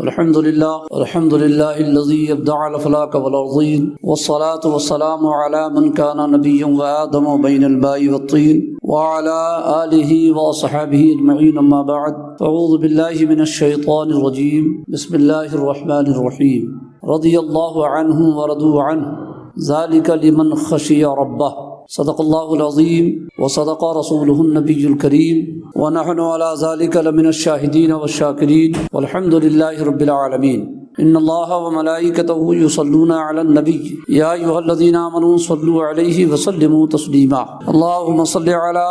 الحمد لله الذي يبدع الأفلاك والأرضين والصلاة والسلام على من كان نبيا وآدم بين الماء والطين وعلى آله وصحبه أجمعين أما بعد أعوذ بالله من الشيطان الرجيم بسم الله الرحمن الرحيم رضي الله عنهم ورضوا عنه ذلك لمن خشي ربه صدق الله العظيم وصدق رسوله النبي الكريم ونحن على ذلك لمن الشاهدين والشاكرين والحمد لله رب العالمين إن الله وملائكته يصلون على النبي يا أيها الذين آمنوا صلوا عليه وسلموا تسليما اللهم صل على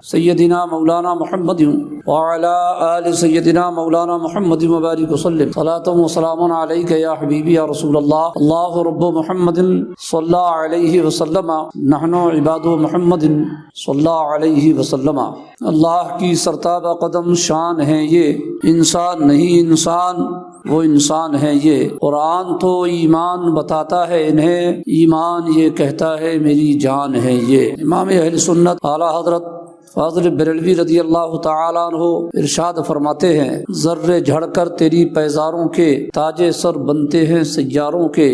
سيدنا مولانا محمد وعلى آل سيدنا مولانا محمد وبارك وسلم صلاة وسلام عليك يا حبيبي يا رسول الله الله رب محمد صلى عليه وسلم نحن عباد محمد صلى عليه وسلم اللہ کی سرتابہ قدم شان ہے یہ انسان نہیں انسان وہ انسان ہے یہ قرآن تو ایمان بتاتا ہے انہیں ایمان یہ کہتا ہے میری جان ہے یہ امام اہل سنت اعلیٰ حضرت فاضل بریلوی رضی اللہ تعالیٰ عنہ ارشاد فرماتے ہیں ذرے جھڑ کر تیری پیزاروں کے تاج سر بنتے ہیں سیاروں کے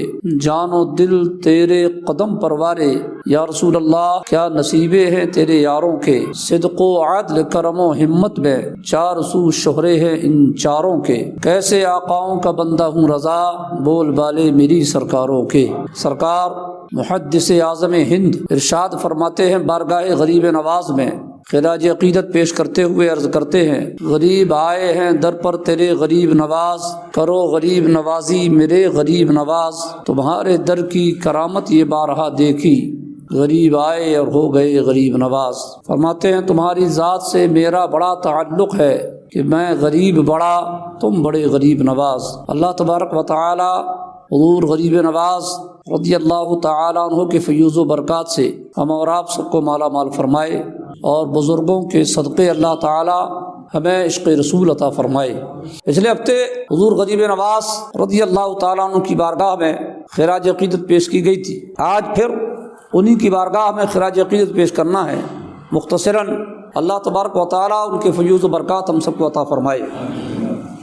جان و دل تیرے قدم پروارے یا رسول اللہ کیا نصیبے ہیں تیرے یاروں کے صدق و عدل کرم و ہمت میں چار سو شہرے ہیں ان چاروں کے کیسے آقاؤں کا بندہ ہوں رضا بول بالے میری سرکاروں کے سرکار محدث اعظم ہند ارشاد فرماتے ہیں بارگاہ غریب نواز میں خراج عقیدت پیش کرتے ہوئے عرض کرتے ہیں غریب آئے ہیں در پر تیرے غریب نواز کرو غریب نوازی میرے غریب نواز تمہارے در کی کرامت یہ بارہا دیکھی غریب آئے اور ہو گئے غریب نواز فرماتے ہیں تمہاری ذات سے میرا بڑا تعلق ہے کہ میں غریب بڑا تم بڑے غریب نواز اللہ تبارک و تعالی حضور غریب نواز رضی اللہ تعالیٰ عنہ کے فیوز و برکات سے ہم اور آپ سب کو مالا مال فرمائے اور بزرگوں کے صدقے اللہ تعالیٰ ہمیں عشق رسول عطا فرمائے۔ پچھلے ہفتے حضور غریب نواز رضی اللہ تعالیٰ عنہ کی بارگاہ میں خراج عقیدت پیش کی گئی تھی، آج پھر انہی کی بارگاہ میں خراج عقیدت پیش کرنا ہے مختصراً۔ اللہ تبارک و تعالیٰ ان کے فیوز و برکات ہم سب کو عطا فرمائے۔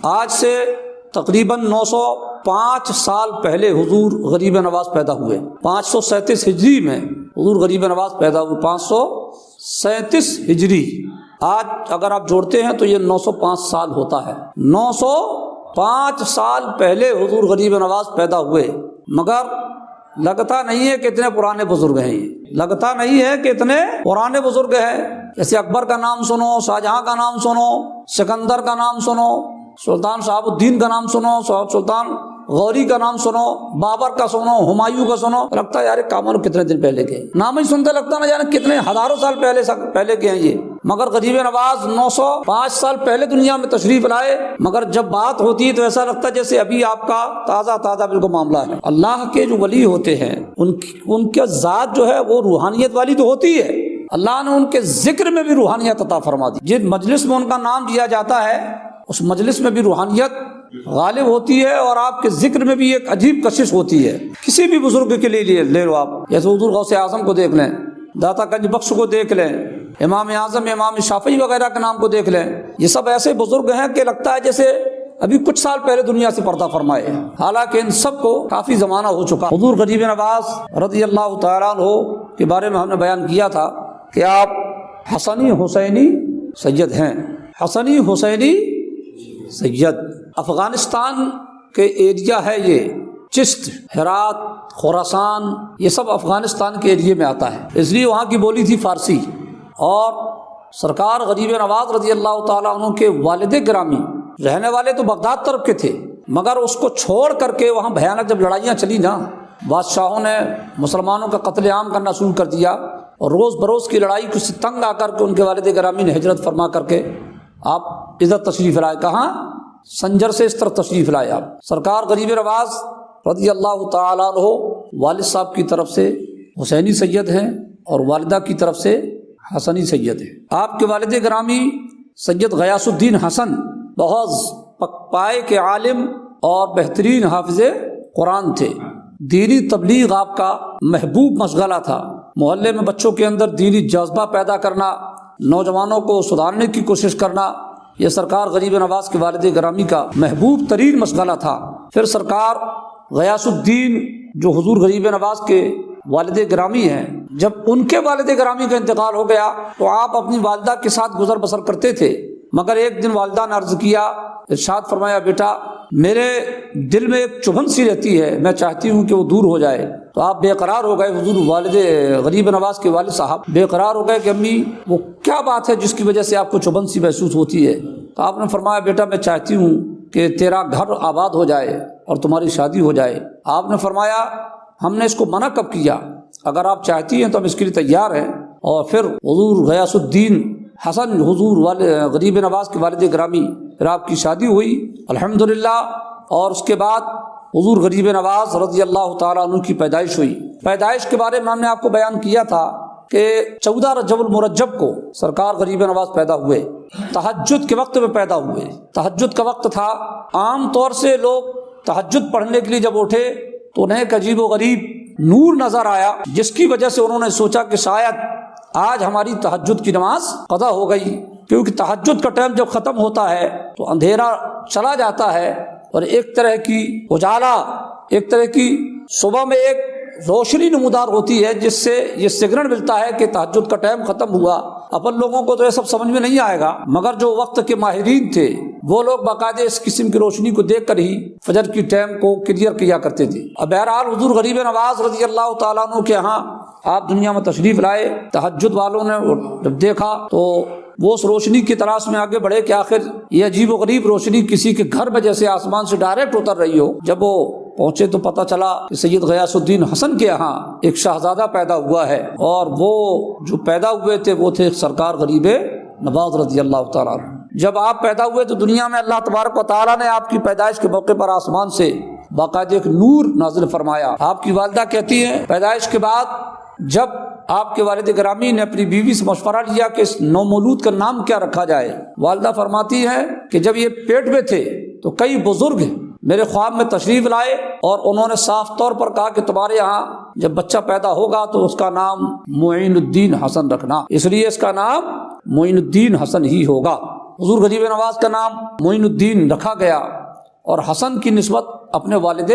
آج سے تقریباً 905 سال پہلے حضور غریب نواز پیدا ہوئے۔ 537 ہجری میں حضور غریب نواز پیدا ہوئے، 537 ہجری۔ آج اگر آپ جوڑتے ہیں تو یہ 905 سال ہوتا ہے۔ 905 سال پہلے حضور غریب نواز پیدا ہوئے، مگر لگتا نہیں ہے کہ اتنے پرانے بزرگ ہیں، یہ لگتا نہیں ہے کہ اتنے پرانے بزرگ ہیں۔ جیسے اکبر کا نام سنو، شاہجہاں کا نام سنو، سکندر کا نام سنو، سلطان شہاب الدین کا نام سنو، سلطان غوری کا نام سنو، بابر کا سنو، ہمایوں کا سنو، لگتا ہے یار کامل کتنے دن پہلے کے نام ہی سنتے لگتا نہ جانے کتنے ہزاروں سال پہلے کے ہیں یہ۔ مگر غریب نواز 905 سال پہلے دنیا میں تشریف لائے، مگر جب بات ہوتی ہے تو ایسا لگتا ہے جیسے ابھی آپ کا تازہ بالکل معاملہ ہے۔ اللہ کے جو ولی ہوتے ہیں ان کا ذات جو ہے وہ روحانیت والی تو ہوتی ہے، اللہ نے ان کے ذکر میں بھی روحانیت عطا فرما دی۔ جس مجلس میں ان کا نام لیا جاتا ہے اس مجلس میں بھی روحانیت غالب ہوتی ہے، اور آپ کے ذکر میں بھی ایک عجیب کشش ہوتی ہے۔ کسی بھی بزرگ کے لیے لے لو آپ، جیسے حضور غوث اعظم کو دیکھ لیں، داتا گنج بخش کو دیکھ لیں، امام اعظم امام شافعی وغیرہ کے نام کو دیکھ لیں، یہ سب ایسے بزرگ ہیں کہ لگتا ہے جیسے ابھی کچھ سال پہلے دنیا سے پردہ فرمائے، حالانکہ ان سب کو کافی زمانہ ہو چکا۔ حضور غریب نواز رضی اللہ تعالیٰ عنہ کے بارے میں ہم نے بیان کیا تھا کہ آپ حسنی حسینی سید ہیں، حسنی حسینی سید۔ افغانستان کے ایریا ہے یہ، چشت، ہرات، خراسان، یہ سب افغانستان کے ایریے میں آتا ہے، اس لیے وہاں کی بولی تھی فارسی۔ اور سرکار غریب نواز رضی اللہ تعالیٰ عنہ کے والد گرامی رہنے والے تو بغداد طرف کے تھے، مگر اس کو چھوڑ کر کے وہاں بھیانک جب لڑائیاں چلی نا، بادشاہوں نے مسلمانوں کا قتل عام کرنا شروع کر دیا، اور روز بروز کی لڑائی کو سے تنگ آ کر کے ان کے والد گرامی نے ہجرت فرما کر کے آپ ادھر تشریف لائے۔ کہاں؟ سنجر سے اس طرف تشریف لائے آپ۔ سرکار غریب نواز رضی اللہ تعالیٰ عنہ والد صاحب کی طرف سے حسینی سید ہیں اور والدہ کی طرف سے حسنی سید ہیں۔ آپ کے والد گرامی سید غیاث الدین حسن بہت پائے کے عالم اور بہترین حافظ قرآن تھے۔ دینی تبلیغ آپ کا محبوب مشغلہ تھا، محلے میں بچوں کے اندر دینی جذبہ پیدا کرنا، نوجوانوں کو سدھارنے کی کوشش کرنا، یہ سرکار غریب نواز کے والد گرامی کا محبوب ترین مشغلہ تھا۔ پھر سرکار غیاث الدین جو حضور غریب نواز کے والد گرامی ہیں، جب ان کے والد گرامی کا انتقال ہو گیا تو آپ اپنی والدہ کے ساتھ گزر بسر کرتے تھے، مگر ایک دن والدہ نے عرض کیا، ارشاد فرمایا، بیٹا میرے دل میں ایک چبھن سی رہتی ہے، میں چاہتی ہوں کہ وہ دور ہو جائے۔ تو آپ بے قرار ہو گئے، حضور والد غریب نواز کے والد صاحب بے قرار ہو گئے کہ امی وہ کیا بات ہے جس کی وجہ سے آپ کو چبھن سی محسوس ہوتی ہے؟ تو آپ نے فرمایا، بیٹا میں چاہتی ہوں کہ تیرا گھر آباد ہو جائے اور تمہاری شادی ہو جائے۔ آپ نے فرمایا، ہم نے اس کو منع کب کیا؟ اگر آپ چاہتی ہیں تو ہم اس کے لیے تیار ہیں۔ اور پھر حضور غیاث الدین حسن حضور غریب نواز کے والد گرامی، پھر آپ کی شادی ہوئی الحمدللہ، اور اس کے بعد حضور غریب نواز رضی اللہ تعالیٰ عنہ کی پیدائش ہوئی۔ پیدائش کے بارے میں ہم نے آپ کو بیان کیا تھا کہ 14 رجب المرجب کو سرکار غریب نواز پیدا ہوئے، تہجد کے وقت میں پیدا ہوئے۔ تہجد کا وقت تھا، عام طور سے لوگ تہجد پڑھنے کے لیے جب اٹھے تو انہیں ایک عجیب و غریب نور نظر آیا، جس کی وجہ سے انہوں نے سوچا کہ شاید آج ہماری تہجد کی نماز قضا ہو گئی، کیونکہ تہجد کا ٹائم جب ختم ہوتا ہے تو اندھیرا چلا جاتا ہے اور ایک طرح کی اجالا، ایک طرح کی صبح میں ایک روشنی نمودار ہوتی ہے، جس سے یہ سگنل ملتا ہے کہ تہجد کا ٹائم ختم ہوا۔ اپن لوگوں کو تو یہ سب سمجھ میں نہیں آئے گا، مگر جو وقت کے ماہرین تھے وہ لوگ باقاعدہ اس قسم کی روشنی کو دیکھ کر ہی فجر کی ٹائم کو کلیئر کیا کرتے تھے۔ اب بہرحال حضور غریب نواز رضی اللہ تعالیٰ عنہ کے ہاں آپ دنیا میں تشریف لائے، تہجد والوں نے جب دیکھا تو وہ اس روشنی کی تلاش میں آگے بڑھے کہ آخر یہ عجیب و غریب روشنی کسی کے گھر میں جیسے آسمان سے ڈائریکٹ اتر رہی ہو۔ جب وہ پہنچے تو پتہ چلا کہ سید غیاث الدین حسن کے یہاں ایک شہزادہ پیدا ہوا ہے، اور وہ جو پیدا ہوئے تھے وہ تھے سرکار غریب نواز رضی اللہ تعالیٰ عنہ۔ جب آپ پیدا ہوئے تو دنیا میں اللہ تبارک و تعالیٰ نے آپ کی پیدائش کے موقع پر آسمان سے باقاعدہ ایک نور نازل فرمایا۔ آپ کی والدہ کہتی ہیں پیدائش کے بعد جب آپ کے والد گرامی نے اپنی بیوی سے مشورہ لیا کہ اس نومولود کا نام کیا رکھا جائے، والدہ فرماتی ہیں کہ جب یہ پیٹ میں تھے تو کئی بزرگ میرے خواب میں تشریف لائے اور انہوں نے صاف طور پر کہا کہ تمہارے یہاں جب بچہ پیدا ہوگا تو اس کا نام معین الدین حسن رکھنا، اس لیے اس کا نام معین الدین حسن ہی ہوگا۔ حضور غریب نواز کا نام معین الدین رکھا گیا اور حسن کی نسبت اپنے والد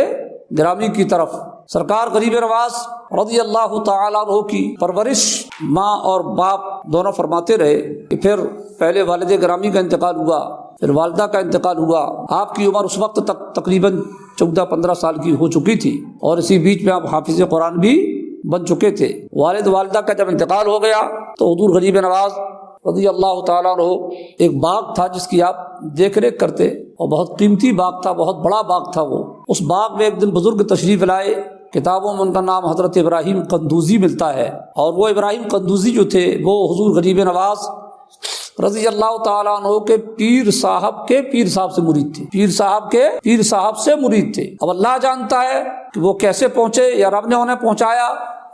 گرامی کی طرف۔ سرکار غریب نواز رضی اللہ تعالیٰ عنہ کی پرورش ماں اور باپ دونوں فرماتے رہے کہ پھر پہلے والد گرامی کا انتقال ہوا، پھر والدہ کا انتقال ہوا۔ آپ کی عمر اس وقت تک تقریباً 14-15 سال کی ہو چکی تھی، اور اسی بیچ میں آپ حافظ قرآن بھی بن چکے تھے۔ والد والدہ کا جب انتقال ہو گیا تو حضور غریب نواز رضی اللہ تعالیٰ عنہ ایک باغ تھا جس کی آپ دیکھ ریکھ کرتے، اور بہت قیمتی باغ تھا، بہت بڑا باغ تھا وہ۔ اس باغ میں ایک دن بزرگ تشریف لائے، کتابوں میں ان کا نام حضرت ابراہیم قندوزی ملتا ہے، اور وہ ابراہیم قندوزی جو تھے وہ حضور غریب نواز رضی اللہ تعالیٰ عنہ کے پیر صاحب کے پیر صاحب سے مرید تھے، پیر صاحب کے پیر صاحب سے مرید تھے۔ اب اللہ جانتا ہے کہ وہ کیسے پہنچے یا رب نے انہیں پہنچایا،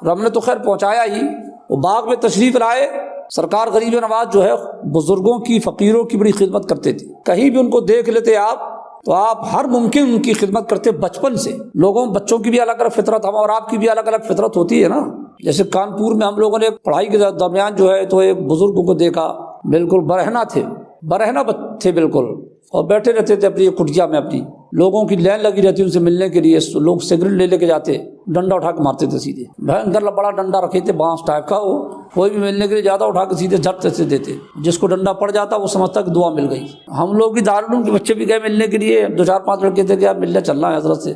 رب نے تو خیر پہنچایا ہی۔ وہ باغ میں تشریف لائے، سرکار غریب نواز جو ہے بزرگوں کی فقیروں کی بڑی خدمت کرتے تھے، کہیں بھی ان کو دیکھ لیتے آپ تو آپ ہر ممکن ان کی خدمت کرتے بچپن سے۔ لوگوں بچوں کی بھی الگ الگ فطرت، ہم اور آپ کی بھی الگ الگ فطرت ہوتی ہے نا۔ جیسے کانپور میں ہم لوگوں نے پڑھائی کے درمیان جو ہے تو ایک بزرگ کو دیکھا، بالکل برہنہ تھے، برہنہ تھے بالکل، اور بیٹھے رہتے تھے اپنی کٹیا میں، اپنی لوگوں کی لائن لگی رہتی ان سے ملنے کے لیے، لوگ سگریٹ لے کے جاتے، ڈنڈا اٹھا کے مارتے تھے سیدھے، بھینکر بڑا ڈنڈا رکھے تھے بانس ٹائپ کا، وہ کوئی بھی ملنے کے لیے جاتا اٹھا کے سیدھے جھٹ سے دیتے، جس کو ڈنڈا پڑ جاتا وہ سمجھتا کہ دعا مل گئی۔ ہم لوگ بھی دارالعلوم کے بچے بھی گئے ملنے کے لیے، 2-4-5 لڑکے تھے کہ آپ ملنے چلنا ہے حضرت سے،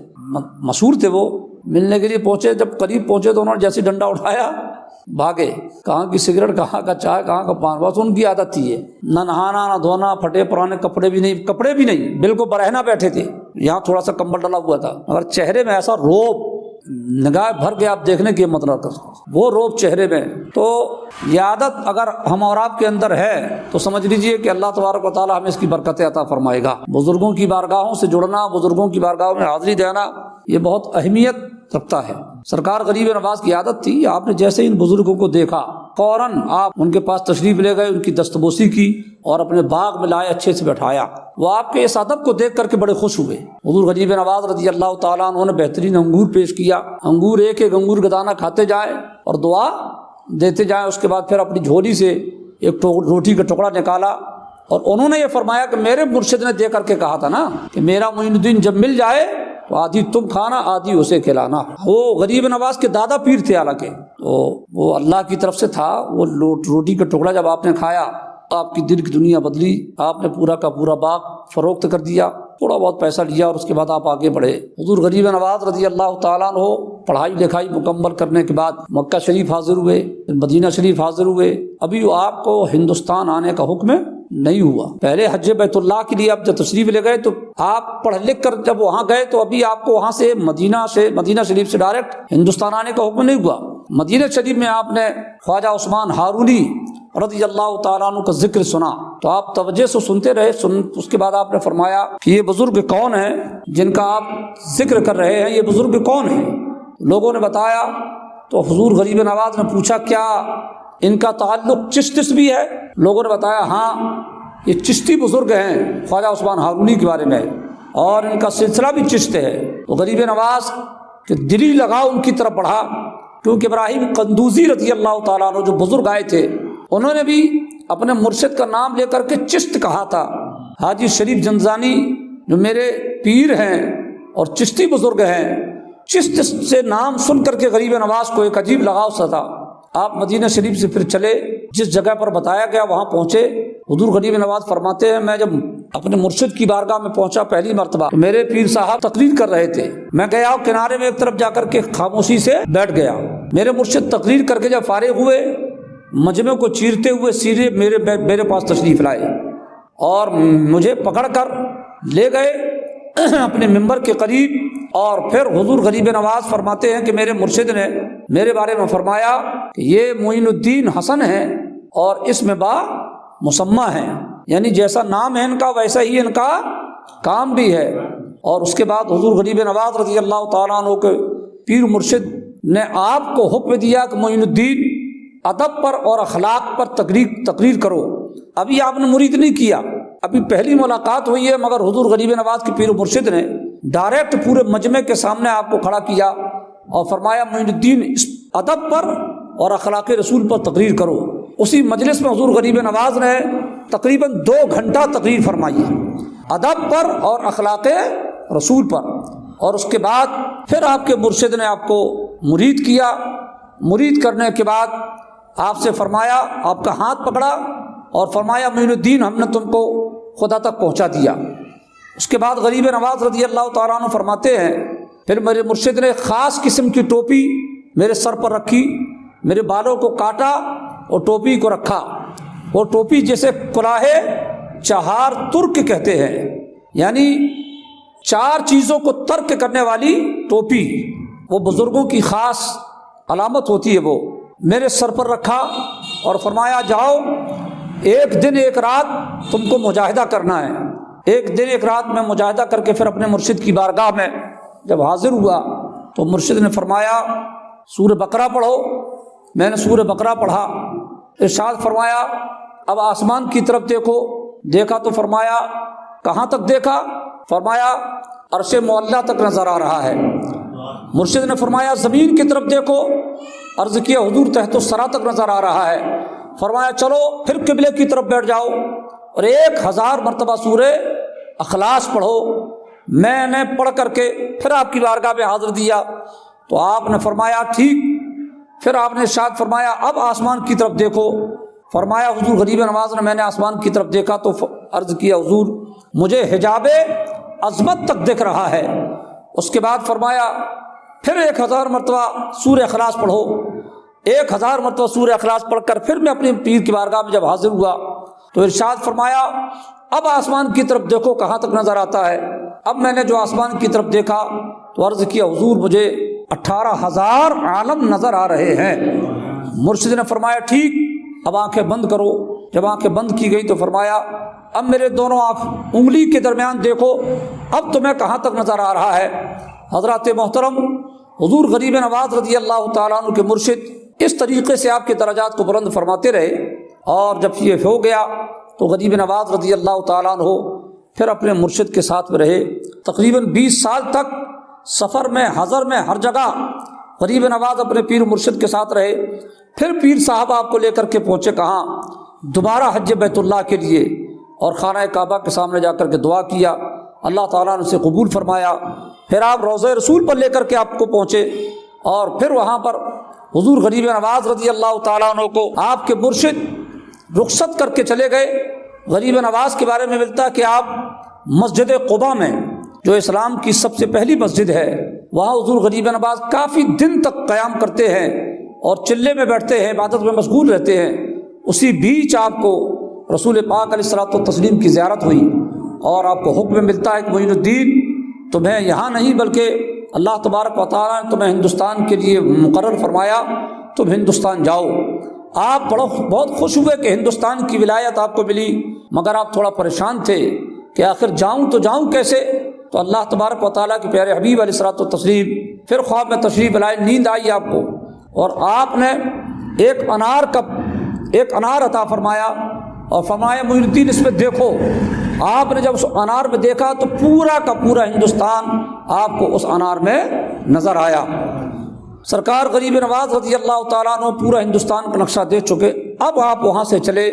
مشہور تھے وہ، ملنے کے لیے پہنچے، جب قریب پہنچے تو انہوں نے جیسے ڈنڈا اٹھایا بھاگے، کہاں کی سگریٹ، کہاں کا چائے، کہاں کا پان، بس ان کی عادت تھی یہ، نہ نہانا نہ دھونا، پھٹے پرانے کپڑے بھی نہیں، بالکل برہنہ بیٹھے تھے، یہاں تھوڑا سا کمبل ڈلا ہوا تھا، مگر چہرے میں ایسا روب، نگاہ بھر کے آپ دیکھنے کی ہمت نہ کر سکتے، وہ روب چہرے میں۔ تو یہ عادت اگر ہم اور آپ کے اندر ہے تو سمجھ لیجئے کہ اللہ تبارک و تعالی ہمیں اس کی برکتیں عطا فرمائے گا۔ بزرگوں کی بارگاہوں سے جڑنا، بزرگوں کی بارگاہوں میں حاضری دینا، یہ بہت اہمیت رکھتا ہے۔ سرکار غریب نواز کی عادت تھی، آپ نے جیسے ان بزرگوں کو دیکھا فوراً آپ ان کے پاس تشریف لے گئے، ان کی دستبوسی کی اور اپنے باغ میں لائے، اچھے سے بٹھایا۔ وہ آپ کے اس ادب کو دیکھ کر کے بڑے خوش ہوئے۔ حضور غریب نواز رضی اللہ تعالیٰ عنہ نے بہترین انگور پیش کیا، انگور ایک ایک انگور کا دانہ کھاتے جائیں اور دعا دیتے جائیں۔ اس کے بعد پھر اپنی جھولی سے ایک روٹی کا ٹکڑا نکالا اور انہوں نے یہ فرمایا کہ میرے مرشد نے دے کر کے کہا تھا نا کہ میرا معین الدین جب مل جائے تو آدھی تم کھانا آدھی اسے کھلانا۔ وہ غریب نواز کے دادا پیر تھے، حالانکہ تو وہ اللہ کی طرف سے تھا۔ وہ روٹی کا ٹکڑا جب آپ نے کھایا، آپ کی دل کی دنیا بدلی، آپ نے پورا کا پورا باغ فروخت کر دیا، تھوڑا بہت پیسہ لیا اور اس کے بعد آپ آگے بڑھے۔ حضور غریب نواز رضی اللہ تعالیٰ عنہ پڑھائی لکھائی مکمل کرنے کے بعد مکہ شریف حاضر ہوئے، مدینہ شریف حاضر ہوئے۔ ابھی آپ کو ہندوستان آنے کا حکم نہیں ہوا، پہلے حج بیت اللہ کے لیے آپ جب تشریف لے گئے تو آپ پڑھ لکھ کر جب وہاں گئے تو ابھی آپ کو وہاں سے مدینہ شریف سے ڈائریکٹ ہندوستان آنے کا حکم نہیں ہوا۔ مدینہ شریف میں آپ نے خواجہ عثمان ہارونی رضی اللہ تعالیٰ عنہ کا ذکر سنا تو آپ توجہ سے سنتے رہے۔ اس کے بعد آپ نے فرمایا کہ یہ بزرگ کون ہیں جن کا آپ ذکر کر رہے ہیں، یہ بزرگ کون ہیں؟ لوگوں نے بتایا تو حضور غریب نواز نے پوچھا کیا ان کا تعلق چشت سے بھی ہے؟ لوگوں نے بتایا ہاں یہ چشتی بزرگ ہیں، خواجہ عثمان ہارونی کے بارے میں، اور ان کا سلسلہ بھی چشت ہے۔ تو غریب نواز کے دلی لگاؤ ان کی طرف بڑھا، کیونکہ ابراہیم قندوزی رضی اللہ تعالیٰ عنہ جو بزرگ آئے تھے انہوں نے بھی اپنے مرشد کا نام لے کر کے چشت کہا تھا۔ حاجی شریف جنزانی جو میرے پیر ہیں اور چشتی بزرگ ہیں، چشت سے نام سن کر کے غریب نواز کو ایک عجیب لگاؤ سا تھا۔ آپ مدینہ شریف سے پھر چلے، جس جگہ پر بتایا گیا وہاں پہنچے۔ حضور غریب نواز فرماتے ہیں میں جب اپنے مرشد کی بارگاہ میں پہنچا پہلی مرتبہ تو میرے پیر صاحب تقریر کر رہے تھے، میں گیا کنارے میں ایک طرف جا کر کے خاموشی سے بیٹھ گیا۔ میرے مرشد تقریر کر کے جب فارغ ہوئے مجمع کو چیرتے ہوئے سیدھے میرے پاس تشریف لائے اور مجھے پکڑ کر لے گئے اپنے ممبر کے قریب، اور پھر حضور غریب نواز فرماتے ہیں کہ میرے مرشد نے میرے بارے میں فرمایا کہ یہ معین الدین حسن ہے اور اس میں با مسمہ ہے، یعنی جیسا نام ہے ان کا ویسا ہی ان کا کام بھی ہے۔ اور اس کے بعد حضور غریب نواز رضی اللہ تعالیٰ عنہ کے پیر مرشد نے آپ کو حکم دیا کہ معین الدین ادب پر اور اخلاق پر تقریر کرو۔ ابھی آپ نے مرید نہیں کیا، ابھی پہلی ملاقات ہوئی ہے، مگر حضور غریب نواز کے پیر مرشد نے ڈائریکٹ پورے مجمع کے سامنے آپ کو کھڑا کیا اور فرمایا معین الدین اس ادب پر اور اخلاق رسول پر تقریر کرو۔ اسی مجلس میں حضور غریب نواز نے تقریباً 2 گھنٹہ تقریر فرمائی ادب پر اور اخلاق رسول پر، اور اس کے بعد پھر آپ کے مرشد نے آپ کو مرید کیا۔ مرید کرنے کے بعد آپ سے فرمایا، آپ کا ہاتھ پکڑا اور فرمایا معین الدین ہم نے تم کو خدا تک پہنچا دیا۔ اس کے بعد غریب نواز رضی اللہ تعالیٰ عنہ فرماتے ہیں پھر میرے مرشد نے خاص قسم کی ٹوپی میرے سر پر رکھی، میرے بالوں کو کاٹا اور ٹوپی کو رکھا۔ وہ ٹوپی جیسے کلاہے چہار ترک کہتے ہیں، یعنی 4 چیزوں کو ترک کرنے والی ٹوپی، وہ بزرگوں کی خاص علامت ہوتی ہے۔ وہ میرے سر پر رکھا اور فرمایا جاؤ 1 دن 1 رات تم کو مجاہدہ کرنا ہے۔ 1 دن 1 رات میں مجاہدہ کر کے پھر اپنے مرشد کی بارگاہ میں جب حاضر ہوا تو مرشد نے فرمایا سورہ بقرہ پڑھو۔ میں نے سورہ بقرہ پڑھا، ارشاد فرمایا اب آسمان کی طرف دیکھو۔ دیکھا تو فرمایا کہاں تک دیکھا؟ فرمایا عرش معلیٰ تک نظر آ رہا ہے۔ مرشد نے فرمایا زمین کی طرف دیکھو، عرض کیا حضور تحت الثری تک نظر آ رہا ہے۔ فرمایا چلو پھر قبلے کی طرف بیٹھ جاؤ اور 1000 مرتبہ سورہ اخلاص پڑھو۔ میں نے پڑھ کر کے پھر آپ کی بارگاہ میں حاضر دیا تو آپ نے فرمایا ٹھیک۔ پھر آپ نے ارشاد فرمایا اب آسمان کی طرف دیکھو۔ فرمایا حضور غریب نواز نے میں نے آسمان کی طرف دیکھا تو عرض کیا حضور مجھے حجاب عظمت تک دکھ رہا ہے۔ اس کے بعد فرمایا پھر 1000 مرتبہ سورہ اخلاص پڑھو۔ 1000 مرتبہ سورہ اخلاص پڑھ کر پھر میں اپنے پیر کی بارگاہ میں جب حاضر ہوا تو ارشاد فرمایا اب آسمان کی طرف دیکھو کہاں تک نظر آتا ہے۔ اب میں نے جو آسمان کی طرف دیکھا تو عرض کیا حضور مجھے 18000 عالم نظر آ رہے ہیں۔ مرشد نے فرمایا ٹھیک اب آنکھیں بند کرو۔ جب آنکھیں بند کی گئی تو فرمایا اب میرے دونوں انگلی کے درمیان دیکھو، اب تمہیں کہاں تک نظر آ رہا ہے۔ حضرات محترم، حضور غریب نواز رضی اللہ تعالیٰ عنہ کے مرشد اس طریقے سے آپ کے درجات کو بلند فرماتے رہے، اور جب یہ ہو گیا تو غریب نواز رضی اللہ تعالیٰ عنہ پھر اپنے مرشد کے ساتھ میں رہے۔ تقریباً 20 سال تک سفر میں، حضر میں، ہر جگہ غریب نواز اپنے پیر مرشد کے ساتھ رہے۔ پھر پیر صاحب آپ کو لے کر کے پہنچے کہاں؟ دوبارہ حج بیت اللہ کے لیے۔ اور خانہ کعبہ کے سامنے جا کر کے دعا کیا، اللہ تعالیٰ نے اسے قبول فرمایا۔ پھر آپ روضہ رسول پر لے کر کے آپ کو پہنچے، اور پھر وہاں پر حضور غریب نواز رضی اللہ تعالیٰ عنہ کو آپ کے مرشد رخصت کر کے چلے گئے۔ غریب نواز کے بارے میں ملتا کہ آپ مسجد قباء میں، جو اسلام کی سب سے پہلی مسجد ہے، وہاں حضور غریب نواز کافی دن تک قیام کرتے ہیں اور چلے میں بیٹھتے ہیں، عبادت میں مشغول رہتے ہیں۔ اسی بیچ آپ کو رسول پاک علیہ الصلوۃ والتسلیم کی زیارت ہوئی، اور آپ کو حکم ملتا ہے کہ معین الدین، تمہیں یہاں نہیں بلکہ اللہ تبارک و تعالیٰ نے تمہیں ہندوستان کے لیے مقرر فرمایا، تم ہندوستان جاؤ۔ آپ بہت خوش ہوئے کہ ہندوستان کی ولایت آپ کو ملی، مگر آپ تھوڑا پریشان تھے کہ آخر جاؤں تو جاؤں کیسے؟ تو اللہ تبارک و تعالیٰ کے پیارے حبیب علیہ الصلوۃ والتسلیم پھر خواب میں تشریف لائے، نیند آئی آپ کو، اور آپ نے ایک انار عطا فرمایا اور فرمایا معین الدین اس میں دیکھو۔ آپ نے جب اس انار میں دیکھا تو پورا کا پورا ہندوستان آپ کو اس انار میں نظر آیا۔ سرکار غریب نواز رضی اللہ تعالیٰ عنہ پورا ہندوستان کا نقشہ دیکھ چکے۔ اب آپ وہاں سے چلے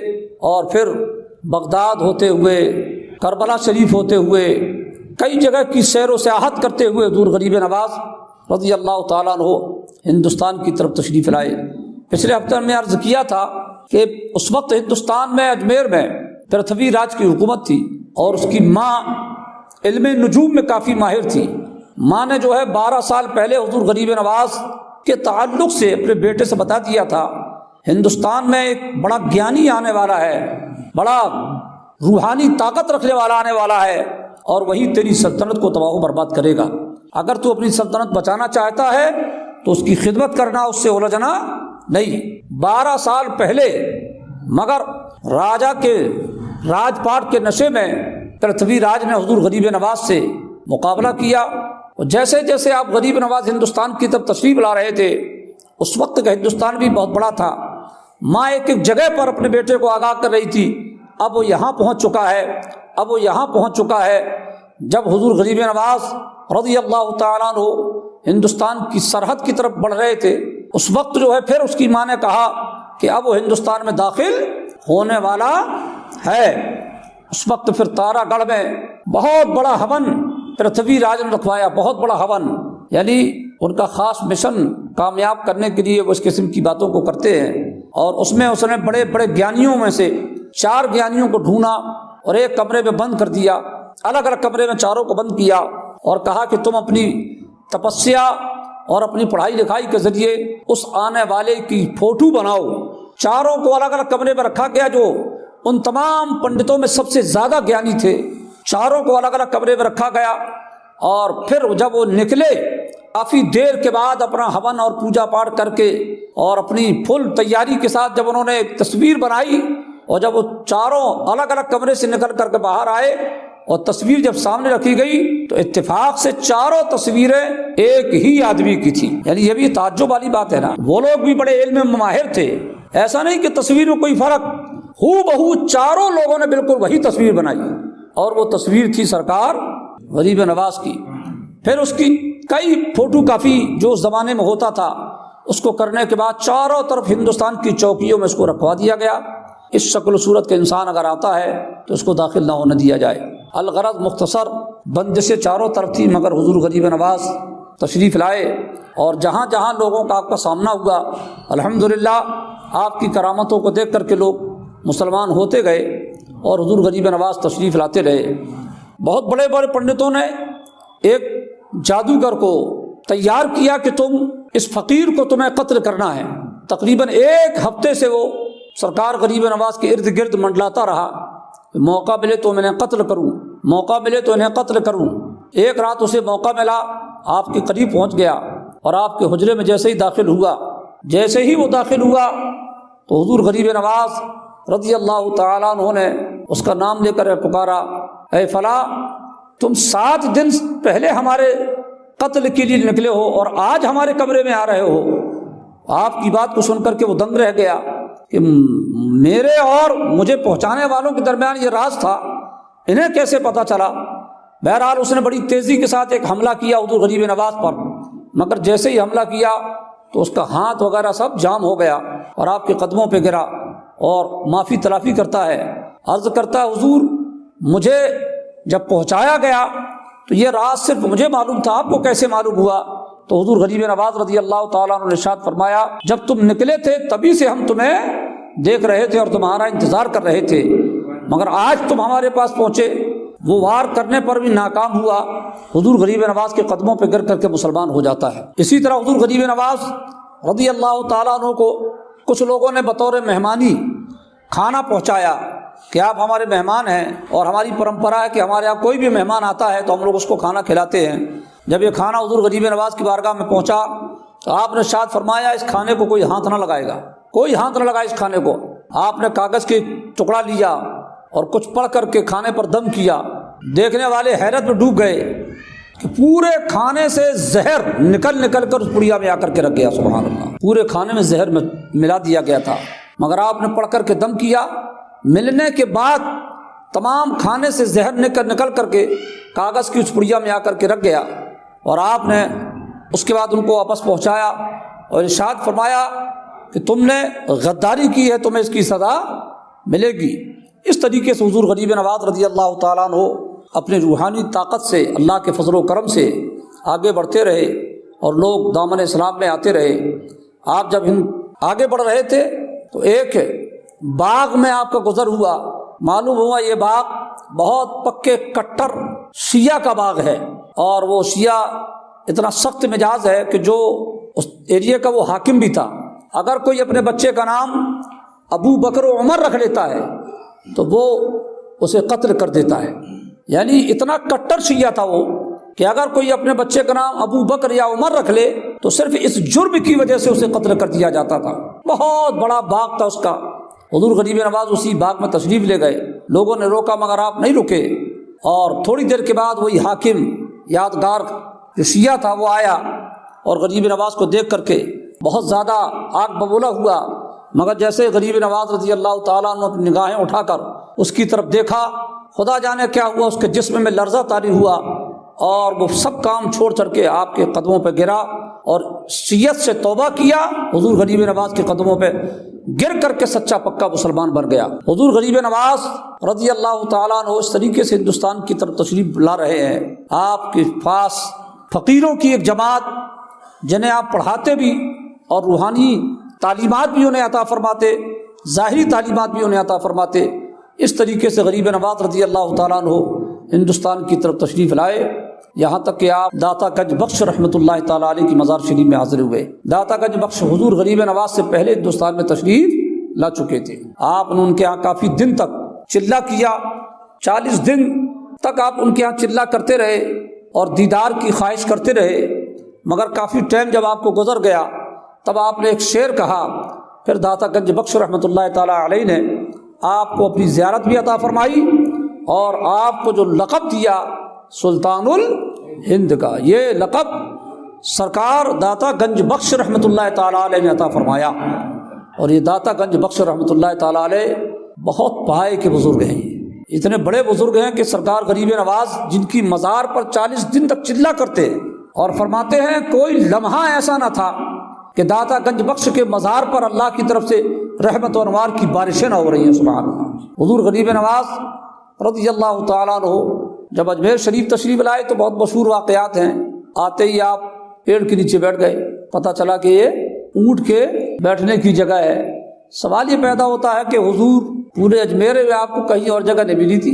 اور پھر بغداد ہوتے ہوئے، کربلا شریف ہوتے ہوئے، کئی جگہ کی سیر و سیاحت کرتے ہوئے حضور غریب نواز رضی اللہ تعالیٰ عنہ ہندوستان کی طرف تشریف لائے۔ پچھلے ہفتے میں عرض کیا تھا کہ اس وقت ہندوستان میں اجمیر میں پرتھوی راج کی حکومت تھی، اور اس کی ماں علم نجوم میں کافی ماہر تھی۔ ماں نے جو ہے 12 سال پہلے حضور غریب نواز کے تعلق سے اپنے بیٹے سے بتا دیا تھا، ہندوستان میں ایک بڑا گیانی آنے والا ہے، بڑا روحانی طاقت رکھنے والا آنے والا ہے، اور وہی تیری سلطنت کو تباہ و برباد کرے گا۔ اگر تو اپنی سلطنت بچانا چاہتا ہے تو اس کی خدمت کرنا، اس سے الجھنا نہیں۔ 12 سال پہلے مگر راجا کے راج پاٹ کے نشے میں پرتھوی راج نے حضور غریب نواز سے مقابلہ کیا، اور جیسے جیسے آپ غریب نواز ہندوستان کی طرف تشریف لا رہے تھے، اس وقت کا ہندوستان بھی بہت بڑا تھا۔ ماں ایک ایک جگہ پر اپنے بیٹے کو آگاہ کر رہی تھی، اب وہ یہاں پہنچ چکا ہے، اب وہ یہاں پہنچ چکا ہے۔ جب حضور غریب نواز رضی اللہ تعالیٰ عنہ ہندوستان کی سرحد کی طرف بڑھ رہے تھے، اس وقت جو ہے پھر اس کی ماں نے کہا کہ اب وہ ہندوستان میں داخل ہونے والا ہے۔ اس وقت پھر تارا گڑھ میں بہت بڑا ہون پرتھوی راج نے رکھوایا، بہت بڑا ہون، یعنی ان کا خاص مشن کامیاب کرنے کے لیے وہ اس قسم کی باتوں کو کرتے ہیں۔ اور اس میں اس نے بڑے بڑے گیانیوں میں سے 4 گیانیوں کو ڈھونڈا اور ایک کمرے میں بند کر دیا، الگ الگ کمرے میں چاروں کو بند کیا، اور کہا کہ تم اپنی تپسیا اور اپنی پڑھائی لکھائی کے ذریعے اس آنے والے کی فوٹو بناؤ۔ چاروں کو الگ الگ کمرے میں رکھا گیا، جو ان تمام پنڈتوں میں سب سے زیادہ گیانی تھے، چاروں کو الگ الگ کمرے میں رکھا گیا۔ اور پھر جب وہ نکلے، کافی دیر کے بعد اپنا ہون اور پوجا پاٹ کر کے اور اپنی فل تیاری کے ساتھ جب انہوں نے ایک تصویر بنائی، اور جب وہ چاروں الگ الگ کمرے سے نکل کر کے باہر آئے اور تصویر جب سامنے رکھی گئی، تو اتفاق سے چاروں تصویریں ایک ہی آدمی کی تھی۔ یعنی یہ بھی تعجب والی بات ہے نا، وہ لوگ بھی بڑے علم میں ماہر تھے، ایسا نہیں کہ تصویر میں کوئی فرق، ہو بہو چاروں لوگوں نے بالکل وہی تصویر بنائی، اور وہ تصویر تھی سرکار غریب نواز کی۔ پھر اس کی کئی فوٹو کافی جو اس زمانے میں ہوتا تھا، اس کو کرنے کے بعد چاروں طرف ہندوستان کی چوکیوں میں اس کو رکھوا دیا گیا۔ اس شکل و صورت کے انسان اگر آتا ہے تو اس کو داخل نہ ہونے دیا جائے۔ الغرض مختصر بندشیں چاروں طرف تھی، مگر حضور غریب نواز تشریف لائے، اور جہاں جہاں لوگوں کا آپ کا سامنا ہوا، الحمدللہ آپ کی کرامتوں کو دیکھ کر کے لوگ مسلمان ہوتے گئے، اور حضور غریب نواز تشریف لاتے رہے۔ بہت بڑے بڑے پنڈتوں نے ایک جادوگر کو تیار کیا کہ تم اس فقیر کو تمہیں قتل کرنا ہے۔ تقریباً 1 ہفتے سے وہ سرکار غریب نواز کے ارد گرد منڈلاتا رہا، موقع ملے تو میں انہیں قتل کروں، موقع ملے تو انہیں قتل کروں۔ ایک رات اسے موقع ملا، آپ کے قریب پہنچ گیا، اور آپ کے حجرے میں جیسے ہی داخل ہوا، جیسے ہی وہ داخل ہوا تو حضور غریب نواز رضی اللہ تعالیٰ عنہ نے اس کا نام لے کر پکارا، اے فلاں، تم 7 دن پہلے ہمارے قتل کے لیے نکلے ہو اور آج ہمارے کمرے میں آ رہے ہو۔ آپ کی بات کو سن کر کے وہ دنگ رہ گیا کہ میرے اور مجھے پہنچانے والوں کے درمیان یہ راز تھا، انہیں کیسے پتہ چلا؟ بہرحال اس نے بڑی تیزی کے ساتھ ایک حملہ کیا حضور غریب نواز پر، مگر جیسے ہی حملہ کیا تو اس کا ہاتھ وغیرہ سب جام ہو گیا، اور آپ کے قدموں پہ گرا اور معافی تلافی کرتا ہے، عرض کرتا ہے حضور مجھے جب پہنچایا گیا تو یہ راز صرف مجھے معلوم تھا، آپ کو کیسے معلوم ہوا؟ تو حضور غریب نواز رضی اللہ تعالیٰ عنہ نے ارشاد فرمایا جب تم نکلے تھے تبھی سے ہم تمہیں دیکھ رہے تھے اور تمہارا انتظار کر رہے تھے، مگر آج تم ہمارے پاس پہنچے۔ وہ وار کرنے پر بھی ناکام ہوا، حضور غریب نواز کے قدموں پہ گر کر کے مسلمان ہو جاتا ہے۔ اسی طرح حضور غریب نواز رضی اللہ تعالیٰ عنہ کو کچھ لوگوں نے بطور مہمانی کھانا پہنچایا کہ آپ ہمارے مہمان ہیں، اور ہماری پرمپرا ہے کہ ہمارے یہاں کوئی بھی مہمان آتا ہے تو ہم لوگ اس کو کھانا کھلاتے ہیں۔ جب یہ کھانا حضور غریب نواز کی بارگاہ میں پہنچا تو آپ نے ارشاد فرمایا اس کھانے کو کوئی ہاتھ نہ لگائے گا، کوئی ہاتھ نہ لگائے اس کھانے کو۔ آپ نے کاغذ کے ٹکڑا لیا اور کچھ پڑھ کر کے کھانے پر دم کیا۔ دیکھنے والے حیرت میں ڈوب گئے کہ پورے کھانے سے زہر نکل نکل کر اس پڑیا میں آ کر کے رکھ گیا۔ سبحان اللہ، پورے کھانے میں زہر ملا دیا گیا تھا، مگر آپ نے پڑھ کر کے دم کیا۔ ملنے کے بعد تمام کھانے سے زہر نکل کر کے کاغذ کی اس پڑیا میں آ کر کے رکھ گیا، اور آپ نے اس کے بعد ان کو واپس پہنچایا اور ارشاد فرمایا کہ تم نے غداری کی ہے، تمہیں اس کی سزا ملے گی۔ اس طریقے سے حضور غریب نواز رضی اللہ تعالیٰ عنہ اپنے روحانی طاقت سے، اللہ کے فضل و کرم سے آگے بڑھتے رہے اور لوگ دامن اسلام میں آتے رہے۔ آپ جب آگے بڑھ رہے تھے تو ایک باغ میں آپ کا گزر ہوا، معلوم ہوا یہ باغ بہت پکے کٹر شیعہ کا باغ ہے، اور وہ شیعہ اتنا سخت مزاج ہے کہ جو اس ایریے کا وہ حاکم بھی تھا، اگر کوئی اپنے بچے کا نام ابو بکر و عمر رکھ لیتا ہے تو وہ اسے قتل کر دیتا ہے۔ یعنی اتنا کٹر شیعہ تھا وہ کہ اگر کوئی اپنے بچے کا نام ابو بکر یا عمر رکھ لے تو صرف اس جرم کی وجہ سے اسے قتل کر دیا جاتا تھا۔ بہت بڑا باغ تھا اس کا۔ حضور غریب نواز اسی باغ میں تشریف لے گئے، لوگوں نے روکا مگر آپ نہیں رکے، اور تھوڑی دیر کے بعد وہی حاکم یادگار جو شیعہ تھا وہ آیا اور غریب نواز کو دیکھ کر کے بہت زیادہ آگ ببولا ہوا، مگر جیسے غریب نواز رضی اللہ تعالیٰ عنہ اپنی نگاہیں اٹھا کر اس کی طرف دیکھا، خدا جانے کیا ہوا، اس کے جسم میں لرزہ طاری ہوا، اور وہ سب کام چھوڑ کر کے آپ کے قدموں پہ گرا اور شیعت سے توبہ کیا۔ حضور غریب نواز کے قدموں پہ گر کر کے سچا پکا مسلمان بن گیا۔ حضور غریب نواز رضی اللہ تعالیٰ عنہ اس طریقے سے ہندوستان کی طرف تشریف لا رہے ہیں۔ آپ کے پاس فقیروں کی ایک جماعت جنہیں آپ پڑھاتے بھی اور روحانی تعلیمات بھی انہیں عطا فرماتے، ظاہری تعلیمات بھی انہیں عطا فرماتے۔ اس طریقے سے غریب نواز رضی اللہ تعالیٰ عنہ ہندوستان کی طرف تشریف لائے، یہاں تک کہ آپ داتا گنج بخش رحمۃ اللہ تعالیٰ علیہ کی مزار شریف میں حاضر ہوئے۔ داتا گنج بخش حضور غریب نواز سے پہلے ہندوستان میں تشریف لا چکے تھے۔ آپ نے ان کے ہاں کافی دن تک چلہ کیا، 40 دن تک آپ ان کے ہاں چلہ کرتے رہے اور دیدار کی خواہش کرتے رہے، مگر کافی ٹائم جب آپ کو گزر گیا تب آپ نے ایک شعر کہا۔ پھر داتا گنج بخش رحمۃ اللہ تعالیٰ علیہ نے آپ کو اپنی زیارت بھی عطا فرمائی اور آپ کو جو لقب دیا سلطان الہند کا، یہ لقب سرکار داتا گنج بخش رحمۃ اللہ تعالیٰ علیہ نے عطا فرمایا۔ اور یہ داتا گنج بخش رحمۃ اللہ تعالیٰ علیہ بہت پائے کے بزرگ ہیں، اتنے بڑے بزرگ ہیں کہ سرکار غریب نواز جن کی مزار پر 40 دن تک چلہ کرتے اور فرماتے ہیں کوئی لمحہ ایسا نہ تھا کہ داتا گنج بخش کے مزار پر اللہ کی طرف سے رحمت و انوار کی بارشیں نہ ہو رہی ہیں۔ سبحان اللہ۔ حضور غریب نواز رضی اللہ تعالیٰ عنہ جب اجمیر شریف تشریف لائے تو بہت مشہور واقعات ہیں۔ آتے ہی آپ پیڑ کے نیچے بیٹھ گئے، پتہ چلا کہ یہ اونٹ کے بیٹھنے کی جگہ ہے۔ سوال یہ پیدا ہوتا ہے کہ حضور پورے اجمیر میں آپ کو کہیں اور جگہ نہیں ملی تھی،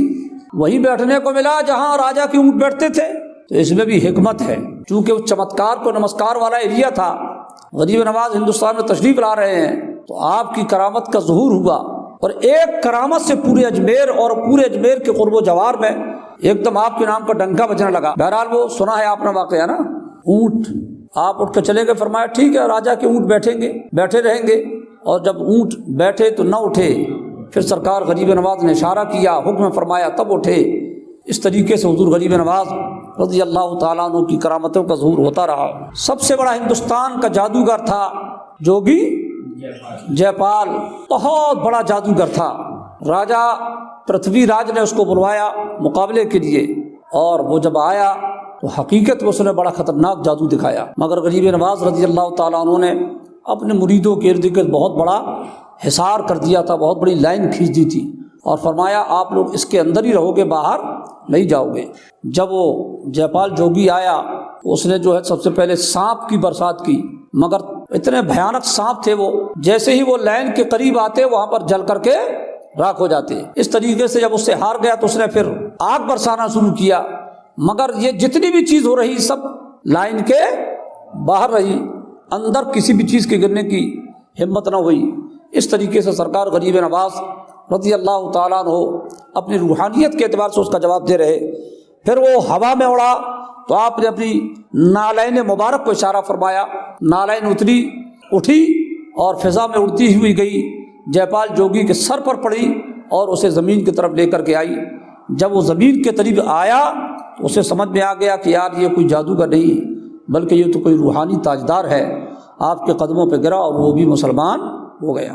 وہیں بیٹھنے کو ملا جہاں راجا کے اونٹ بیٹھتے تھے، تو اس میں بھی حکمت ہے۔ چونکہ وہ چمتکار کو نمسکار والا ایریا تھا، غریب نواز ہندوستان میں تشریف لا رہے ہیں تو آپ کی کرامت کا ظہور ہوا، اور ایک کرامت سے پورے اجمیر اور پورے اجمیر کے قرب و جوار میں ایک دم آپ کے نام کا ڈنکا بجنے لگا۔ بہرحال وہ سنا ہے آپ نے واقعہ نا، اونٹ آپ اٹھ کے چلے گئے، فرمایا ٹھیک ہے راجا کے اونٹ بیٹھے رہیں گے، اور جب اونٹ بیٹھے تو نہ اٹھے، پھر سرکار غریب نواز نے اشارہ کیا، حکم فرمایا تب اٹھے۔ اس طریقے سے حضور غریب نواز رضی اللہ تعالیٰ عنہ کی کرامتوں کا ظہور ہوتا رہا۔ سب سے بڑا ہندوستان کا جادوگر تھا جوگی جے پال، بہت بڑا جادوگر تھا۔ راجا پرتھوی راج نے اس کو بلوایا مقابلے کے لیے، اور وہ جب آیا تو حقیقت میں اس نے بڑا خطرناک جادو دکھایا، مگر غریب نواز رضی اللہ تعالیٰ عنہ نے اپنے مریدوں کے ارد گرد بہت بڑا حصار کر دیا تھا، بہت بڑی لائن کھینچ دی تھی۔ اور فرمایا آپ لوگ اس کے اندر ہی رہو گے، باہر نہیں جاؤ گے۔ جب وہ جے پال جوگی آیا اس نے جو ہے سب سے پہلے سانپ کی برسات کی، مگر اتنے بھیانک سانپ تھے وہ، جیسے ہی وہ لائن کے قریب آتے وہاں پر جل کر کے راکھ ہو جاتے۔ اس طریقے سے جب اس سے ہار گیا تو اس نے پھر آگ برسانا شروع کیا، مگر یہ جتنی بھی چیز ہو رہی سب لائن کے باہر رہی، اندر کسی بھی چیز کے گرنے کی ہمت نہ ہوئی۔ اس طریقے سے سرکار غریب نواز رضی اللہ تعالیٰ عنہ اپنی روحانیت کے اعتبار سے اس کا جواب دے رہے۔ پھر وہ ہوا میں اڑا تو آپ نے اپنی نالین مبارک کو اشارہ فرمایا، نالین اٹھی اور فضا میں اڑتی ہوئی گئی، جے پال جوگی کے سر پر پڑی اور اسے زمین کی طرف لے کر کے آئی۔ جب وہ زمین کے قریب آیا تو اسے سمجھ میں آ گیا کہ یار یہ کوئی جادوگر نہیں بلکہ یہ تو کوئی روحانی تاجدار ہے۔ آپ کے قدموں پہ گرا اور وہ بھی مسلمان ہو گیا۔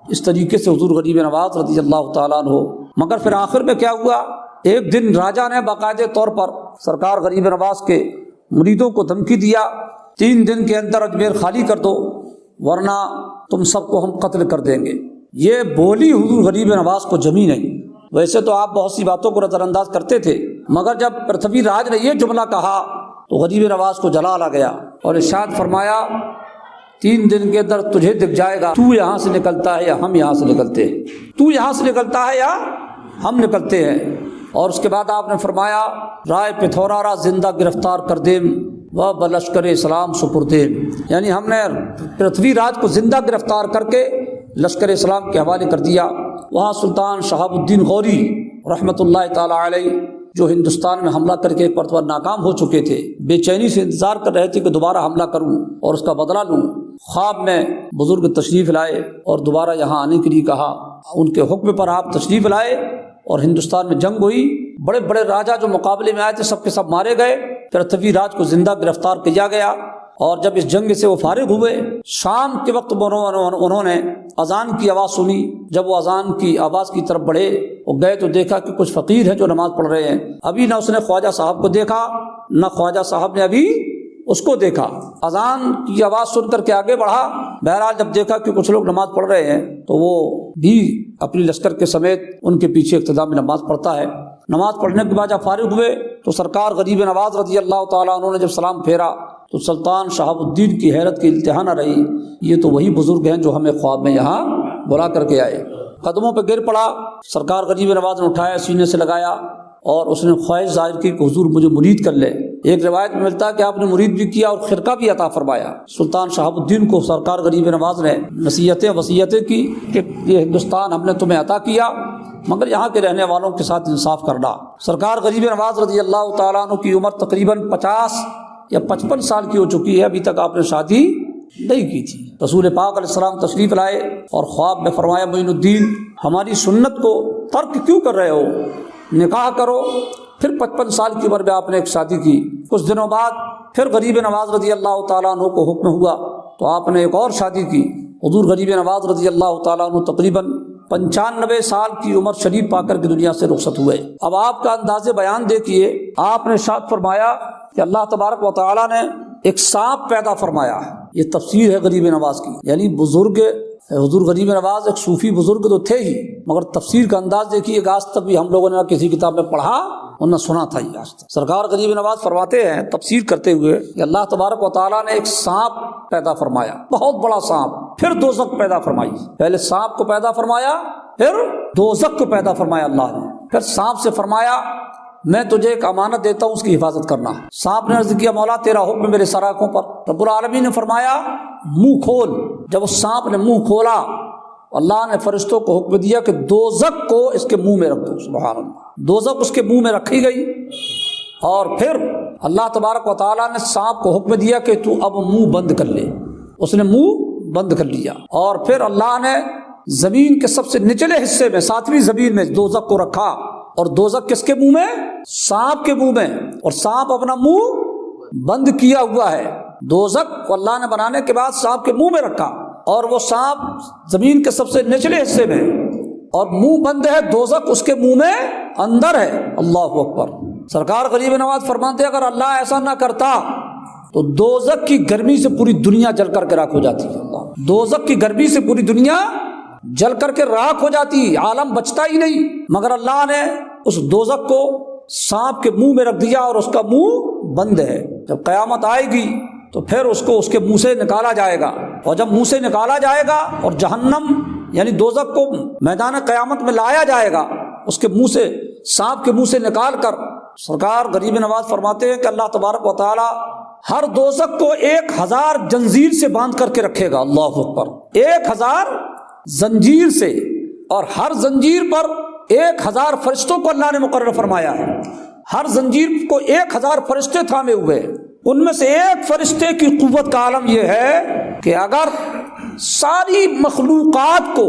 اس طریقے سے حضور غریب نواز رضی اللہ تعالیٰ عنہ، مگر پھر آخر میں کیا ہوا، ایک دن راجا نے باقاعدہ طور پر سرکار غریب نواز کے مریدوں کو دھمکی دیا، 3 دن کے اندر اجمیر خالی کر دو ورنہ تم سب کو ہم قتل کر دیں گے۔ یہ بولی حضور غریب نواز کو جمی نہیں۔ ویسے تو آپ بہت سی باتوں کو نظر انداز کرتے تھے، مگر جب پرتھوی راج نے یہ جملہ کہا تو غریب نواز کو جلال آ گیا اور ارشاد فرمایا 3 دن کے اندر تجھے دکھ جائے گا تو یہاں سے نکلتا ہے یا ہم یہاں سے نکلتے ہیں، تو یہاں سے نکلتا ہے یا ہم نکلتے ہیں۔ اور اس کے بعد آپ نے فرمایا رائے پتھورا را زندہ گرفتار کر دیم و بلشکر اسلام سپردیم، یعنی ہم نے پرتھوی راج کو زندہ گرفتار کر کے لشکر اسلام کے حوالے کر دیا۔ وہاں سلطان شہاب الدین غوری رحمۃ اللہ تعالی علیہ جو ہندوستان میں حملہ کر کے ایک مرتبہ ناکام ہو چکے تھے، بے چینی سے انتظار کر رہے تھے کہ دوبارہ حملہ کروں اور اس کا بدلہ لوں۔ خواب میں بزرگ تشریف لائے اور دوبارہ یہاں آنے کے لیے کہا، ان کے حکم پر آپ تشریف لائے اور ہندوستان میں جنگ ہوئی۔ بڑے بڑے راجا جو مقابلے میں آئے تھے سب کے سب مارے گئے، پرتھوی راج کو زندہ گرفتار کیا گیا۔ اور جب اس جنگ سے وہ فارغ ہوئے، شام کے وقت انہوں نے اذان کی آواز سنی۔ جب وہ اذان کی آواز کی طرف بڑھے وہ گئے تو دیکھا کہ کچھ فقیر ہیں جو نماز پڑھ رہے ہیں۔ ابھی نہ اس نے خواجہ صاحب کو دیکھا نہ خواجہ صاحب نے ابھی اس کو دیکھا۔ اذان کی آواز سن کر کے آگے بڑھا، بہرحال جب دیکھا کہ کچھ لوگ نماز پڑھ رہے ہیں تو وہ بھی اپنی لشکر کے سمیت ان کے پیچھے اقتداء میں نماز پڑھتا ہے۔ نماز پڑھنے کے بعد جب فارغ ہوئے تو سرکار غریب نواز رضی اللہ تعالیٰ عنہ نے جب سلام پھیرا تو سلطان شہاب الدین کی حیرت کی انتہا نہ رہی، یہ تو وہی بزرگ ہیں جو ہمیں خواب میں یہاں بلا کر کے آئے۔ قدموں پہ گر پڑا، سرکار غریب نواز نے اٹھایا، سینے سے لگایا اور اس نے خواہش ظاہر کی کہ حضور مجھے مرید کر لے۔ ایک روایت میں ملتا ہے کہ آپ نے مرید بھی کیا اور خرقہ بھی عطا فرمایا۔ سلطان شہاب الدین کو سرکار غریب نواز نے وصیتیں کی کہ یہ ہندوستان ہم نے تمہیں عطا کیا مگر یہاں کے رہنے والوں کے ساتھ انصاف کرنا۔ سرکار غریب نواز رضی اللہ تعالیٰ عنہ کی عمر تقریباً 50 یا 55 سال کی ہو چکی ہے، ابھی تک آپ نے شادی نہیں کی تھی۔ رسول پاک علیہ السلام تشریف لائے اور خواب میں فرمایا معین الدین ہماری سنت کو ترک کیوں کر رہے ہو، نکاح کرو۔ پھر 55 سال کی عمر میں آپ نے ایک شادی کی۔ کچھ دنوں بعد پھر غریب نواز رضی اللہ تعالیٰ عنہ کو حکم ہوا تو آپ نے ایک اور شادی کی۔ حضور غریب نواز رضی اللہ تعالیٰ عنہ تقریباً 95 سال کی عمر شریف پا کر کے دنیا سے رخصت ہوئے۔ اب آپ کا انداز بیان دیکھیے، آپ نے ارشاد فرمایا کہ اللہ تبارک و تعالیٰ نے ایک سانپ پیدا فرمایا۔ یہ تفسیر ہے غریب نواز کی، یعنی بزرگ حضور غریب نواز ایک صوفی بزرگ تو تھے ہی، مگر تفسیر کا انداز دیکھیے کہ آج تک بھی ہم لوگوں نے نہ کسی کتاب میں پڑھا اور نہ سنا تھا۔ یہ آج تک سرکار غریب نواز فرماتے ہیں تفسیر کرتے ہوئے کہ اللہ تبارک و تعالیٰ نے ایک سانپ پیدا فرمایا، بہت بڑا سانپ، پھر دوزخ پیدا فرمائی۔ پہلے سانپ کو پیدا فرمایا، پھر دوزخ کو پیدا فرمایا اللہ نے۔ پھر سانپ سے فرمایا میں تجھے ایک امانت دیتا ہوں، اس کی حفاظت کرنا۔ سانپ نے عرض کیا مولا تیرا حکم میرے سر آنکھوں پر۔ رب العالمین نے فرمایا منہ کھول۔ جب اس سانپ نے منہ کھولا اللہ نے فرشتوں کو حکم دیا کہ دوزخ کو اس کے منہ میں رکھ دو۔ سبحان اللہ، دوزخ اس کے منہ میں رکھی گئی اور پھر اللہ تبارک و تعالیٰ نے سانپ کو حکم دیا کہ تو اب منہ بند کر لے۔ اس نے منہ بند کر لیا اور پھر اللہ نے زمین کے سب سے نچلے حصے میں 7ویں زمین میں دوزخ کو رکھا اور دوزخ کس کے منہ میں؟ سانپ کے منہ میں، اور سانپ اپنا منہ بند کیا ہوا ہے۔ دوزخ کو اللہ نے بنانے کے بعد سانپ کے منہ میں رکھا اور وہ سانپ زمین کے سب سے نچلے حصے میں اور منہ بند ہے، دوزخ اس کے منہ میں اندر ہے۔ اللہ اکبر۔ سرکار غریب نواز فرماتے اگر اللہ ایسا نہ کرتا تو دوزخ کی گرمی سے پوری دنیا جل کر کے راکھ ہو جاتی ہے۔ دوزخ کی گرمی سے پوری دنیا جل کر کے راکھ ہو جاتی، عالم بچتا ہی نہیں، مگر اللہ نے اس دوزخ کو سانپ کے منہ میں رکھ دیا اور اس کا منہ بند ہے۔ جب قیامت آئے گی تو پھر اس کو اس کے منہ سے نکالا جائے گا، اور جب منہ سے نکالا جائے گا اور جہنم یعنی دوزخ کو میدان قیامت میں لایا جائے گا، اس کے منہ سے، سانپ کے منہ سے نکال کر، سرکار غریب نواز فرماتے ہیں کہ اللہ تبارک و تعالی ہر دوزخ کو 1000 زنجیر سے باندھ کر کے رکھے گا۔ اللہ اکبر، 1000 زنجیر سے، اور ہر زنجیر پر 1000 فرشتوں کو اللہ نے مقرر فرمایا ہے۔ ہر زنجیر کو 1000 فرشتے تھامے ہوئے، ان میں سے ایک فرشتے کی قوت کا عالم یہ ہے کہ اگر ساری مخلوقات کو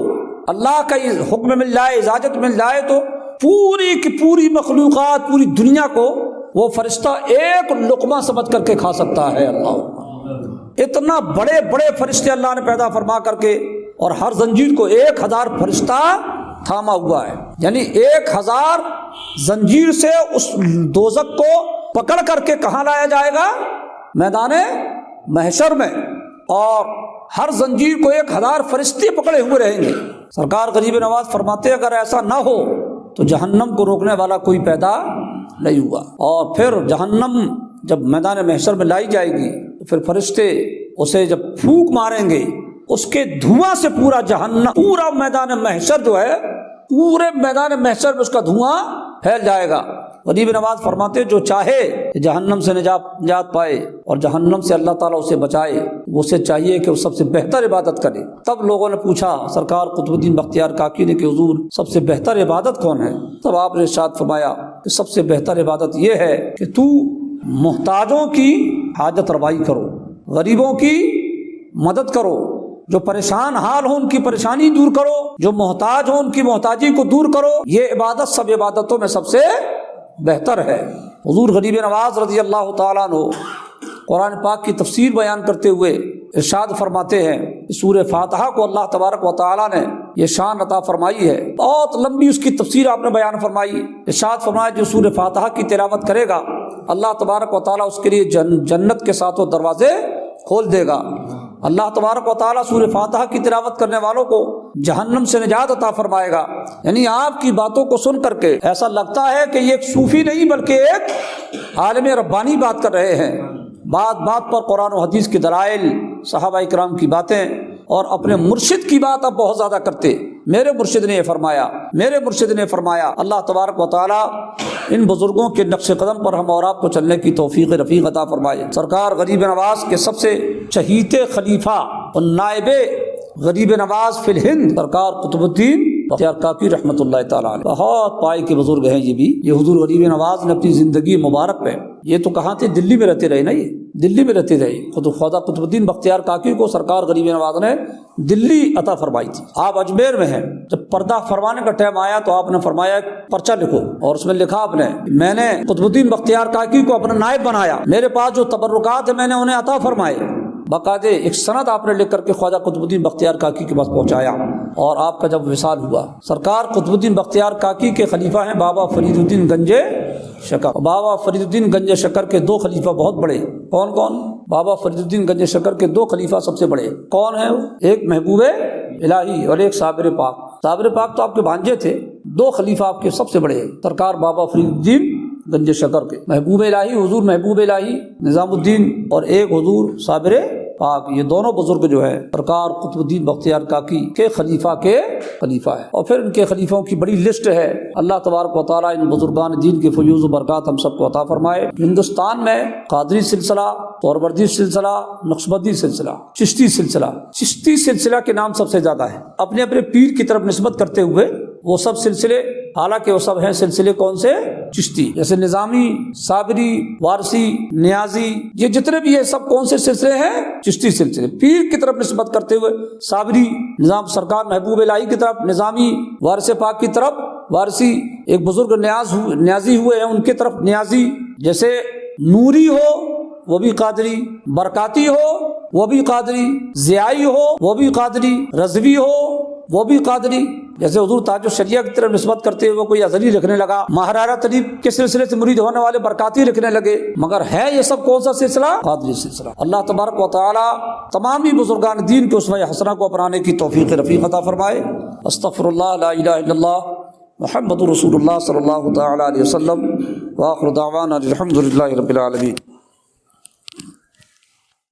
اللہ کا حکم مل جائے، اجازت مل جائے، تو پوری کی پوری مخلوقات، پوری دنیا کو وہ فرشتہ ایک لقمہ سمجھ کر کے کھا سکتا ہے۔ اللہ، اتنا بڑے بڑے فرشتے اللہ نے پیدا فرما کر کے، اور ہر زنجیر کو 1000 فرشتہ تھاما ہوا ہے، یعنی 1000 زنجیر سے اس دوزخ کو پکڑ کر کے کہاں لایا جائے گا؟ میدان محشر میں، اور ہر زنجیر کو 1000 فرشتے پکڑے ہوئے رہیں گے۔ سرکار غریب نواز فرماتے اگر ایسا نہ ہو تو جہنم کو روکنے والا کوئی پیدا نہیں ہوا، اور پھر جہنم جب میدان محشر میں لائی جائے گی تو پھر فرشتے اسے جب پھونک ماریں گے، اس کے دھواں سے پورا جہنم، پورا میدان محشر جو ہے، پورے میدان محشر میں اس کا دھواں پھیل جائے گا۔ غریب نواز فرماتے جو چاہے کہ جہنم سے نجات پائے اور جہنم سے اللہ تعالیٰ اسے بچائے، اسے چاہیے کہ وہ سب سے بہتر عبادت کرے۔ تب لوگوں نے پوچھا سرکار قطب الدین بختیار کاکی نے کہ حضور سب سے بہتر عبادت کون ہے؟ تب آپ نے ارشاد فرمایا کہ سب سے بہتر عبادت یہ ہے کہ تو محتاجوں کی حاجت روائی کرو، غریبوں کی مدد کرو، جو پریشان حال ہوں ان کی پریشانی دور کرو، جو محتاج ہوں ان کی محتاجی کو دور کرو۔ یہ عبادت سب عبادتوں میں سب سے بہتر ہے۔ حضور غریب نواز رضی اللہ تعالیٰ عنہ قرآن پاک کی تفسیر بیان کرتے ہوئے ارشاد فرماتے ہیں کہ سورہ فاتحہ کو اللہ تبارک و تعالیٰ نے یہ شان عطا فرمائی ہے، بہت لمبی اس کی تفسیر آپ نے بیان فرمائی۔ ارشاد فرمایا جو سورہ فاتحہ کی تلاوت کرے گا اللہ تبارک و تعالیٰ اس کے لیے جنت کے ساتوں دروازے کھول دے گا۔ اللہ تبارک و تعالیٰ سورہ فاتحہ کی تلاوت کرنے والوں کو جہنم سے نجات عطا فرمائے گا۔ یعنی آپ کی باتوں کو سن کر کے ایسا لگتا ہے کہ یہ ایک صوفی نہیں بلکہ ایک عالم ربانی بات کر رہے ہیں۔ بات بات پر قرآن و حدیث کی دلائل، صحابہ اکرام کی باتیں، اور اپنے مرشد کی بات آپ بہت زیادہ کرتے۔ میرے مرشد نے یہ فرمایا، میرے مرشد نے فرمایا۔ اللہ تبارک و تعالیٰ ان بزرگوں کے نقش قدم پر ہم اور آپ کو چلنے کی توفیق رفیق عطا فرمائے۔ سرکار غریب نواز کے سب سے چہیتے خلیفہ اور نائب غریب نواز فی الہند سرکار قطب الدین بختیار کاکی رحمۃ اللہ تعالیٰ علیہ، بہت پائے کے بزرگ ہیں یہ حضور غریب نواز نے اپنی زندگی مبارک میں، یہ تو کہاں تھے، دلی میں رہتے رہے نا، یہ دلی میں رہتے رہے۔ خواجہ قطب الدین بختیار کاکی کو سرکار غریب نواز نے دلی عطا فرمائی تھی۔ آپ اجمیر میں ہیں، جب پردہ فرمانے کا ٹائم آیا تو آپ نے فرمایا پرچہ لکھو، اور اس میں لکھا آپ نے میں نے قطب الدین بختیار کاکی کو اپنا نائب بنایا، میرے پاس جو تبرکات ہیں میں نے انہیں عطا فرمائے۔ باقاعدہ ایک سند آپ نے لکھ کر کے خواجہ قطب الدین بختیار کاکی کے پاس پہنچایا، اور آپ کا جب وصال ہوا، سرکار قطب الدین بختیار کاکی کے خلیفہ ہیں بابا فرید الدین گنج شکر۔ بابا فرید الدین گنج شکر کے 2 خلیفہ بہت بڑے، کون کون؟ بابا فرید الدین گنج شکر کے 2 خلیفہ سب سے بڑے کون ہیں؟ ایک محبوب الہی اور ایک صابر پاک۔ صابر پاک تو آپ کے بھانجے تھے، 2 خلیفہ آپ کے سب سے بڑے سرکار بابا فرید الدین گنج شکر کے، محبوب الہی حضور محبوب الہی نظام الدین، اور ایک حضور صابر پاک۔ یہ دونوں بزرگ جو ہے سرکار قطب الدین بختیار کاکی کے خلیفہ ہے، اور پھر ان کے خلیفوں کی بڑی لسٹ ہے۔ اللہ تبارک و تعالیٰ ان بزرگان دین کے فیوز و برکات ہم سب کو عطا فرمائے۔ ہندوستان میں قادری سلسلہ، سہروردی سلسلہ، نقشبندی سلسلہ، چشتی سلسلہ کے نام سب سے زیادہ ہے، اپنے اپنے پیر کی طرف نسبت کرتے ہوئے وہ سب سلسلے، حالانکہ وہ سب ہیں سلسلے کون سے؟ چشتی، جیسے نظامی، صابری، وارسی، نیازی، یہ جتنے بھی یہ سب کون سے سلسلے ہیں؟ چشتی سلسلے۔ پیر کی طرف نسبت کرتے ہوئے صابری نظام سرکار محبوب الہی کی طرف، نظامی وارث پاک کی طرف وارسی، ایک بزرگ نیازی ہوئے ہیں ان کی طرف نیازی، جیسے نوری ہو وہ بھی قادری، برکاتی ہو وہ بھی قادری، ضیائی ہو وہ بھی قادری، رضوی ہو وہ بھی قادری۔ جیسے حضور تاج الشریعہ کی طرف نسبت کرتے ہوئے کوئی ازلی لکھنے لگا، مہاراجہ طریب کے سلسلے سے مرید ہونے والے برکاتی لکھنے لگے، مگر ہے یہ سب کون سا سلسلہ؟ قادری سلسلہ۔ اللہ تبارک و تعالی تمامی بزرگان دین کے اسوہ حسنہ کو اپنانے کی توفیق رفیق عطا فرمائے۔ استغفر اللہ لا الہ الا اللہ محمد رسول اللہ صلی اللہ تعالی علیہ وسلم، وآخر دعوانا الحمد للہ رب العالمین۔